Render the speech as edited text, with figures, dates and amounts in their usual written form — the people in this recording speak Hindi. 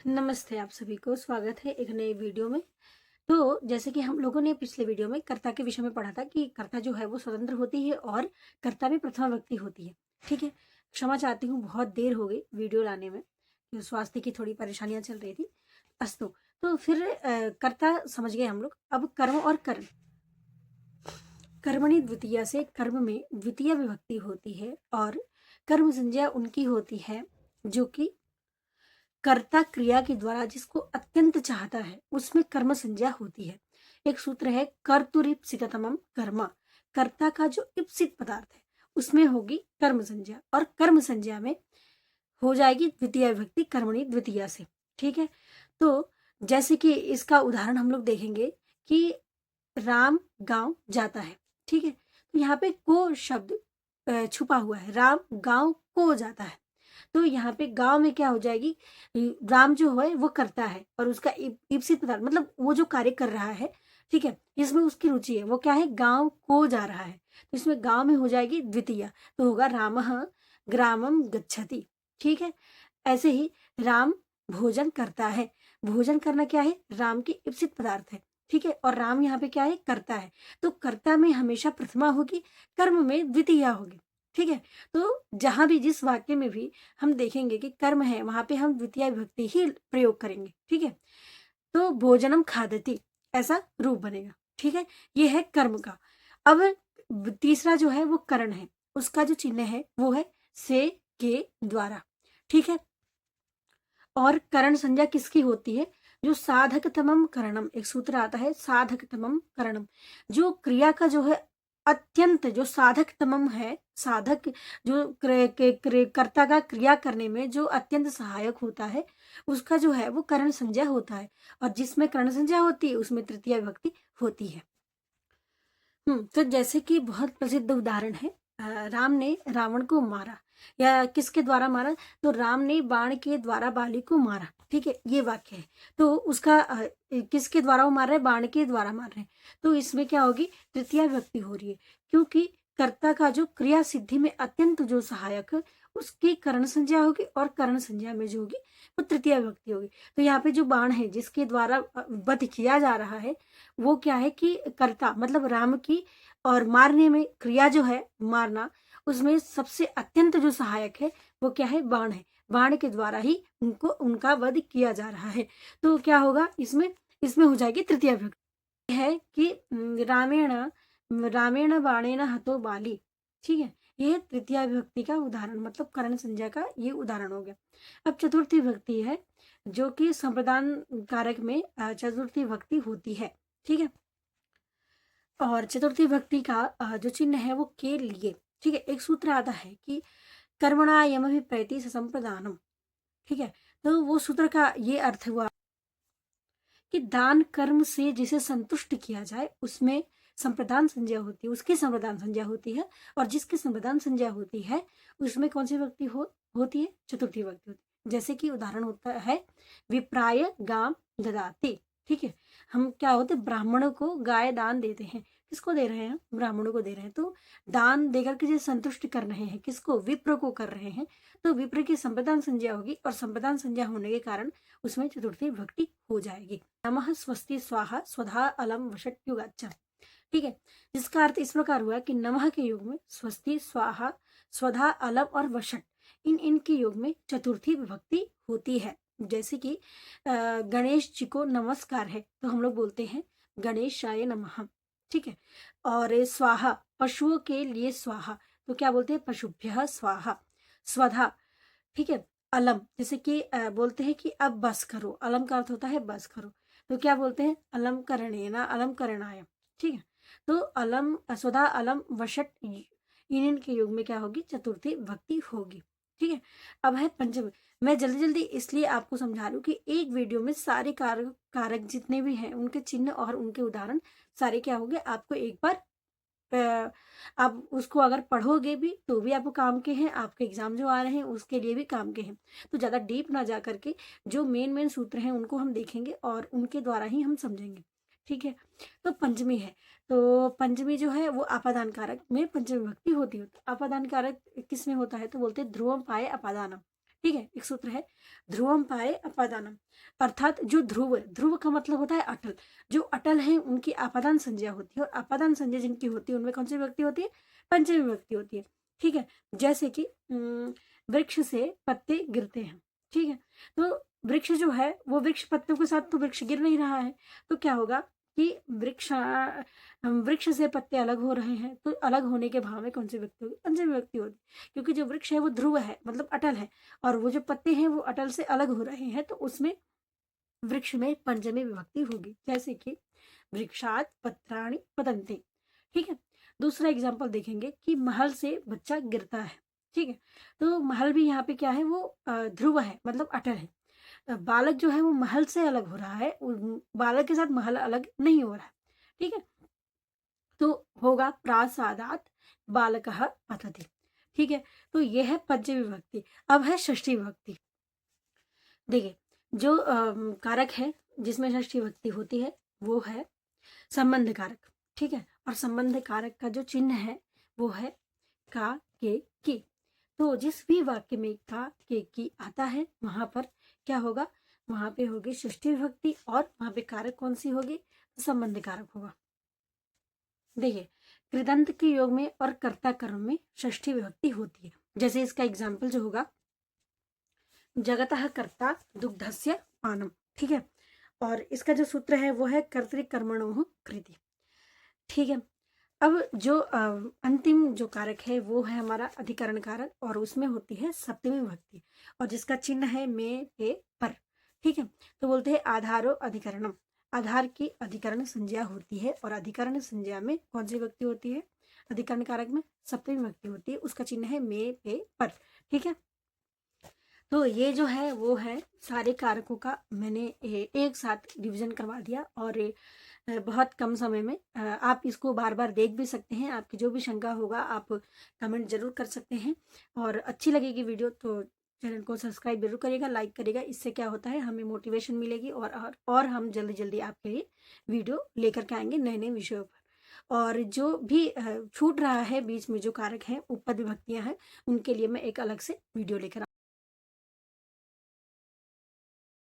नमस्ते, आप सभी को स्वागत है एक नए वीडियो में। तो जैसे कि हम लोगों ने पिछले वीडियो में कर्ता के विषय में पढ़ा था कि कर्ता जो है वो स्वतंत्र होती है और कर्ता भी प्रथमा व्यक्ति होती है। ठीक है, क्षमा चाहती हूँ, बहुत देर हो गई वीडियो लाने में, क्योंकि स्वास्थ्य की थोड़ी परेशानियां चल रही थी। अस्तु, तो फिर कर्ता समझ गए हम लोग। अब कर्म और कर्ण। कर्मणि द्वितीया से कर्म में द्वितीय विभक्ति होती है और कर्म संज्ञा उनकी होती है जो कि कर्ता क्रिया के द्वारा जिसको अत्यंत चाहता है उसमें कर्म संज्ञा होती है। एक सूत्र है कर्तुरीप्सिततमम कर्म। कर्ता का जो इप्सित पदार्थ है उसमें होगी कर्म संज्ञा और कर्म संज्ञा में हो जाएगी द्वितीय विभक्ति कर्मणि द्वितीया से। ठीक है, तो जैसे कि इसका उदाहरण हम लोग देखेंगे कि राम गांव जाता है। ठीक है, तो यहाँ पे को शब्द छुपा हुआ है, राम गांव को जाता है। तो यहाँ पे गांव में क्या हो जाएगी, राम जो है वो करता है और उसका ईप्सित पदार्थ मतलब वो जो कार्य कर रहा है, ठीक है, इसमें उसकी रुचि है, वो क्या है, गांव को जा रहा है। तो इसमें गांव में हो जाएगी द्वितीया, तो होगा रामः ग्रामम गच्छति। ठीक है, ऐसे ही राम भोजन करता है। भोजन करना क्या है, राम की इप्सित पदार्थ है। ठीक है, और राम यहाँ पे क्या है, करता है। तो कर्ता में हमेशा प्रथमा होगी, कर्म में द्वितीया होगी। ठीक है, तो जहां भी जिस वाक्य में भी हम देखेंगे कि कर्म है वहां पे हम द्वितीय विभक्ति ही प्रयोग करेंगे। ठीक है, तो भोजनम खादति ऐसा रूप बनेगा। ठीक है, ये है कर्म का। अब तीसरा जो है वो करण है, उसका जो चिन्ह है वो है से के द्वारा। ठीक है, और करण संज्ञा किसकी होती है, जो साधकतमम करणम, एक सूत्र आता है साधकतमम करणम, जो क्रिया का जो है अत्यंत जो साधकतमम है, साधक जो कर्ता का क्रिया करने में जो अत्यंत सहायक होता है उसका जो है वो करण संज्ञा होता है। और जिसमें करण संज्ञा होती है उसमें तृतीय विभक्ति होती है। तो जैसे कि बहुत प्रसिद्ध उदाहरण है, राम ने रावण को मारा, या किसके द्वारा मारा, तो राम ने बाण के द्वारा बाली को मारा। ठीक है, ये वाक्य है। तो उसका किसके द्वारा वो मार रहे हैं, बाण के द्वारा मार रहे हैं। तो इसमें क्या होगी, तृतीया विभक्ति हो रही है, क्योंकि कर्ता का जो क्रिया सिद्धि में अत्यंत जो सहायक है उसकी कर्ण संज्ञा होगी और कर्ण संज्ञा में जो होगी वो तृतीय विभक्ति होगी। तो यहाँ पे जो बाण है जिसके द्वारा वध किया जा रहा है वो क्या है कि कर्ता मतलब राम की, और मारने में क्रिया जो है मारना, उसमें सबसे अत्यंत जो सहायक है वो क्या है, बाण है। बाण के द्वारा ही उनको उनका वध किया जा रहा है। तो क्या होगा इसमें, इसमें हो जाएगी तृतीय विभक्ति है कि रामेण रामेण बाणेन हतो बाली। ठीक है, यह तृतीय विभक्ति का उदाहरण मतलब कर्ण संज्ञा का ये उदाहरण हो गया। अब चतुर्थी विभक्ति है जो कि संप्रदान कारक में चतुर्थी विभक्ति होती है। ठीक है, और चतुर्थी विभक्ति का जो चिन्ह है वो के लिए। ठीक है, एक सूत्र आता है कि कर्मणा यम अभिप्रैति संप्रदानम। ठीक है, तो वो सूत्र का ये अर्थ हुआ कि दान कर्म से जिसे संतुष्ट किया जाए उसमें संप्रदान संज्ञा होती है, उसकी संप्रदान संज्ञा होती है। और जिसकी संप्रदान संज्ञा होती है उसमें कौन सी विभक्ति होती है, चतुर्थी विभक्ति होती है। जैसे कि उदाहरण होता है विप्राय गाम ददाते। ठीक है, हम क्या होते, ब्राह्मणों को गाय दान देते हैं। किसको दे रहे हैं, ब्राह्मणों को दे रहे हैं। तो दान देकर के जिसे संतुष्ट कर रहे हैं, किसको, विप्र को कर रहे हैं। तो विप्र की संप्रदान संज्ञा होगी और संप्रदान संज्ञा होने के कारण उसमें चतुर्थी विभक्ति हो जाएगी। नमः स्वस्ति स्वाहा स्वधा अलम वषट युगाच्च। ठीक है, जिसका अर्थ इस प्रकार हुआ कि नमः के युग में स्वस्ति स्वाहा स्वधा अलम और वषट इनके योग में चतुर्थी विभक्ति होती है। जैसे कि गणेश जी को नमस्कार है तो हम लोग बोलते हैं गणेशाय नमः। ठीक है, और स्वाहा पशुओं के लिए स्वाहा, तो क्या बोलते हैं, पशुभ्यः स्वाहा। स्वधा, ठीक है, अलम जैसे कि बोलते हैं कि अब बस करो, अलम का अर्थ होता है बस करो, तो क्या बोलते हैं, अलम करणेना अलम करणाय। ठीक है, तो अलम स्वधा अलम वषट इनके योग में क्या होगी, चतुर्थी विभक्ति होगी। ठीक है, अब है पंचमी। मैं जल्दी जल्दी इसलिए आपको समझा रही हूँ कि एक वीडियो में सारे कारक कारक जितने भी हैं उनके चिन्ह और उनके उदाहरण सारे क्या होंगे आपको एक बार आप उसको अगर पढ़ोगे भी तो भी आपको काम के हैं, आपके एग्जाम जो आ रहे हैं उसके लिए भी काम के हैं। तो ज़्यादा डीप ना जा करके जो मेन मेन सूत्र हैं उनको हम देखेंगे और उनके द्वारा ही हम समझेंगे। ठीक है, तो पंचमी है, तो पंचमी जो है वो अपादान कारक में पंचमी विभक्ति होती है। अपादान कारक किस में होता है, तो बोलते हैं ध्रुवम पाए अपादानम। ठीक है। एक सूत्र है ध्रुवम पाए अपादानम, अर्थात जो ध्रुव, ध्रुव का मतलब होता है अटल, जो अटल है उनकी आपादान संज्ञा होती है, और आपादान संज्ञा जिनकी होती है उनमें कौन सी विभक्ति होती है? पंचमी विभक्ति होती है। ठीक है। जैसे कि वृक्ष से पत्ते गिरते हैं। ठीक है। तो वृक्ष जो है वो वृक्ष पत्तों के साथ तो वृक्ष गिर नहीं रहा है, तो क्या होगा कि वृक्ष से पत्ते अलग हो रहे हैं, तो अलग होने के भाव में कौन सी व्यक्ति होगी? पंचमी विभक्ति होगी, क्योंकि जो वृक्ष है वो ध्रुव है, मतलब अटल है, और वो जो पत्ते हैं वो अटल से अलग हो रहे हैं, तो उसमें वृक्ष में पंचमी विभक्ति होगी। जैसे कि वृक्षात पत्राणि पतन्ति। ठीक है। दूसरा एग्जाम्पल देखेंगे कि महल से बच्चा गिरता है। ठीक है। तो महल भी यहाँ पे क्या है? वो ध्रुव है, मतलब अटल है। बालक जो है वो महल से अलग हो रहा है, बालक के साथ महल अलग नहीं हो रहा है। ठीक है। तो होगा प्रासादात बालकः पतति। ठीक है। तो यह है पंचमी विभक्ति। अब है षष्ठी विभक्ति। देखिए, जो कारक है जिसमें षष्ठी विभक्ति होती है वो है संबंध कारक। ठीक है। और संबंध कारक का जो चिन्ह है वो है का, के, की। तो जिस भी वाक्य में का, के, की आता है वहां पर क्या होगा? वहां पे होगी षष्ठी विभक्ति, और वहां पे कारक कौन सी होगी? संबंध कारक होगा। देखिए, कृदंत के योग में और कर्ता कर्म में षष्ठी विभक्ति होती है। जैसे इसका एग्जाम्पल जो होगा जगतः कर्ता दुग्धस्य पानम। ठीक है। और इसका जो सूत्र है वो है कर्तृकर्मणोः कृति। ठीक है। अब जो अंतिम जो कारक है वो है हमारा अधिकरण कारक, और उसमें होती है सप्तमी विभक्ति, और जिसका चिन्ह है में, पे, पर। ठीक है। तो बोलते हैं आधारो अधिकरणम, आधार की अधिकरण संज्ञा होती है, और अधिकरण संज्ञा में कौन सी विभक्ति होती है? अधिकरण कारक में सप्तमी विभक्ति होती है, उसका चिन्ह है में, पे, पर। ठीक है। तो ये जो है वो है सारे कारकों का मैंने एक साथ डिवीजन करवा दिया, और बहुत कम समय में आप इसको बार बार देख भी सकते हैं। आपकी जो भी शंका होगा आप कमेंट जरूर कर सकते हैं, और अच्छी लगेगी वीडियो तो चैनल को सब्सक्राइब जरूर करिएगा, लाइक करिएगा। इससे क्या होता है, हमें मोटिवेशन मिलेगी, और हम जल्दी जल्दी आपके लिए वीडियो लेकर के आएंगे नए नए विषयों पर। और जो भी छूट रहा है बीच में जो कारक हैं, उपपद विभक्तियां हैं, उनके लिए मैं एक अलग से वीडियो लेकर